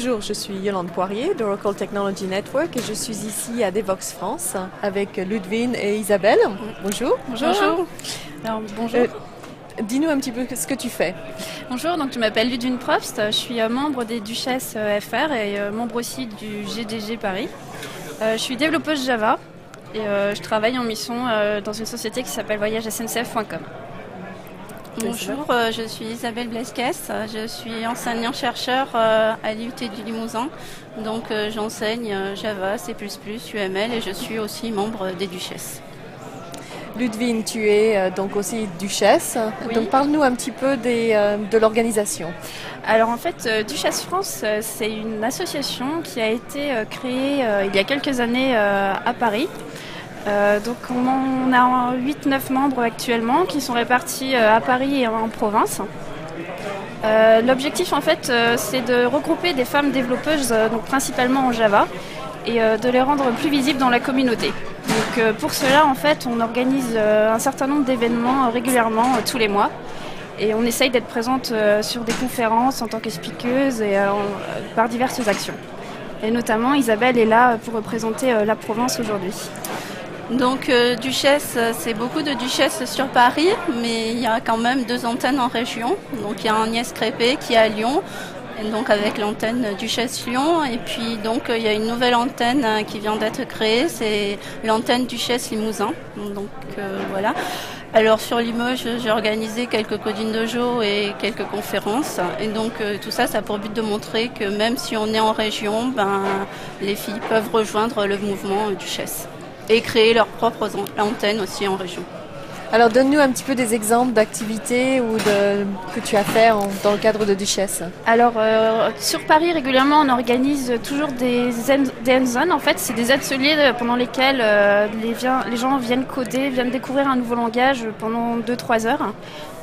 Bonjour, je suis Yolande Poirier d'Oracle Technology Network et je suis ici à Devox France avec Ludwine et Isabelle. Bonjour. Bonjour. Alors, bonjour. Dis-nous un petit peu ce que tu fais. Bonjour, donc je m'appelle Ludwine Probst, je suis membre des Duchesses FR et membre aussi du GDG Paris. Je suis développeuse Java et je travaille en mission dans une société qui s'appelle voyagesncf.com. Bonjour, je suis Isabelle Blesquez, je suis enseignant-chercheur à l'IUT du Limousin. Donc j'enseigne Java, C++, UML et je suis aussi membre des Duchesses. Ludwine, tu es donc aussi duchesse. Oui. Donc parle-nous un petit peu de l'organisation. Alors en fait, Duchesse France, c'est une association qui a été créée il y a quelques années à Paris. Donc on a 8-9 membres actuellement qui sont répartis à Paris et en province. L'objectif en fait c'est de regrouper des femmes développeuses donc principalement en Java et de les rendre plus visibles dans la communauté. Donc pour cela en fait on organise un certain nombre d'événements régulièrement tous les mois et on essaye d'être présente sur des conférences en tant que speakeuse et par diverses actions. Et notamment Isabelle est là pour représenter la province aujourd'hui. Donc Duchesse, c'est beaucoup de duchesses sur Paris, mais il y a quand même 2 antennes en région. Donc il y a Agnès Crépé qui est à Lyon, et donc avec l'antenne Duchesse Lyon. Et puis donc il y a une nouvelle antenne qui vient d'être créée, c'est l'antenne Duchesse Limousin. Donc voilà. Alors sur Limoges, j'ai organisé quelques codines dojo et quelques conférences. Et donc tout ça, ça a pour but de montrer que même si on est en région, les filles peuvent rejoindre le mouvement Duchesse et créer leurs propres antennes aussi en région. Alors donne-nous un petit peu des exemples d'activités que tu as fait dans le cadre de Duchesse. Alors sur Paris régulièrement on organise toujours des hands-on. En fait c'est des ateliers pendant lesquels les gens viennent coder, viennent découvrir un nouveau langage pendant 2-3 heures.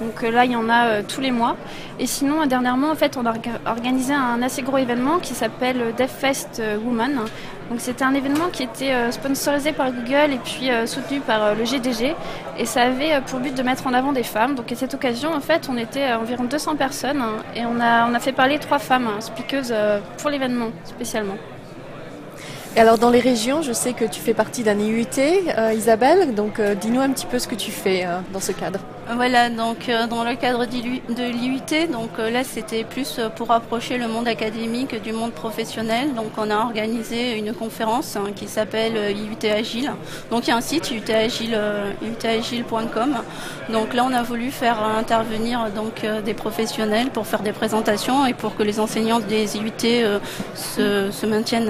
Donc là il y en a tous les mois. Et sinon dernièrement en fait on a organisé un assez gros événement qui s'appelle DevFest Women. Donc c'était un événement qui était sponsorisé par Google et puis soutenu par le GDG et ça avait pour but de mettre en avant des femmes. Donc à cette occasion en fait on était environ 200 personnes et on a fait parler 3 femmes speakeuses pour l'événement spécialement. Et alors dans les régions, je sais que tu fais partie d'un IUT, Isabelle, donc dis-nous un petit peu ce que tu fais dans ce cadre. Voilà, donc dans le cadre de l'IUT, donc là c'était plus pour rapprocher le monde académique du monde professionnel. Donc on a organisé une conférence qui s'appelle IUT Agile. Donc il y a un site utagile.com. Donc là on a voulu faire intervenir donc des professionnels pour faire des présentations et pour que les enseignants des IUT se maintiennent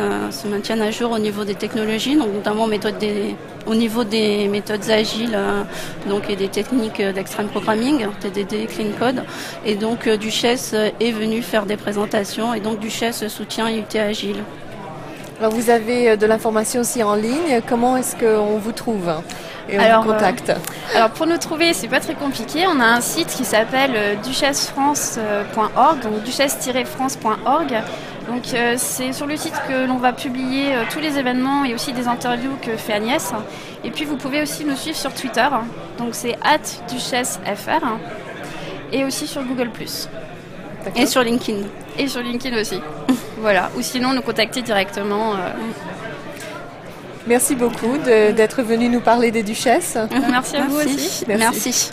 à jour au niveau des technologies, donc notamment au niveau des méthodes agiles donc et des techniques d'extreme programming, TDD, Clean Code. Et donc Duchesse est venue faire des présentations et donc Duchesse soutient IUT Agile. Alors vous avez de l'information aussi en ligne. Comment est-ce qu'on vous trouve et on vous contacte? Alors pour nous trouver, c'est pas très compliqué. On a un site qui s'appelle duchessefrance.org, donc duchesse-france.org. Donc c'est sur le site que l'on va publier tous les événements et aussi des interviews que fait Agnès. Et puis vous pouvez aussi nous suivre sur Twitter, donc c'est @duchessefr et aussi sur Google+. Et sur LinkedIn. Et sur LinkedIn aussi. Voilà, ou sinon nous contacter directement. Merci beaucoup d'être venu nous parler des duchesses. Merci à vous aussi. Merci. Merci.